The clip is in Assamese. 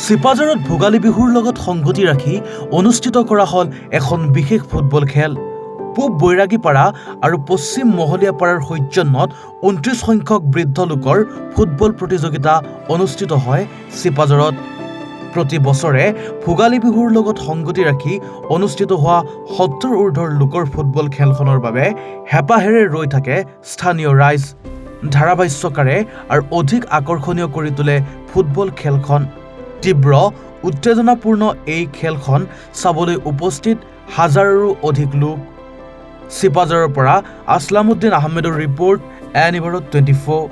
চিপাঝাৰত ভোগালী বিহুৰ লগত সংগতি ৰাখি অনুষ্ঠিত কৰা হ'ল এখন বিশেষ ফুটবল খেল। পূব বৈৰাগীপাৰা আৰু পশ্চিম মহলীয়াপাৰাৰ সৌজন্যত ২৯ সংখ্যক বৃদ্ধ লোকৰ ফুটবল প্ৰতিযোগিতা অনুষ্ঠিত হয় চিপাঝাৰত। প্ৰতি বছৰে ভোগালী বিহুৰ লগত সংগতি ৰাখি অনুষ্ঠিত হোৱা ৭০ ঊৰ্ধৰ লোকৰ ফুটবল খেলখনৰ বাবে হেঁপাহেৰে ৰৈ থাকে স্থানীয় ৰাইজ। ধাৰাভাষ্যকাৰে আৰু অধিক আকৰ্ষণীয় কৰি তোলে ফুটবল খেলখন। তীব্ৰ উত্তেজনাপূৰ্ণ এই খেলখন চাবলৈ উপস্থিত হাজাৰৰো অধিক লোক। চিপাঝাৰৰ পৰা আসলামউদ্দিন আহমেদৰ ৰিপৰ্ট, এনি ভাৰত 24।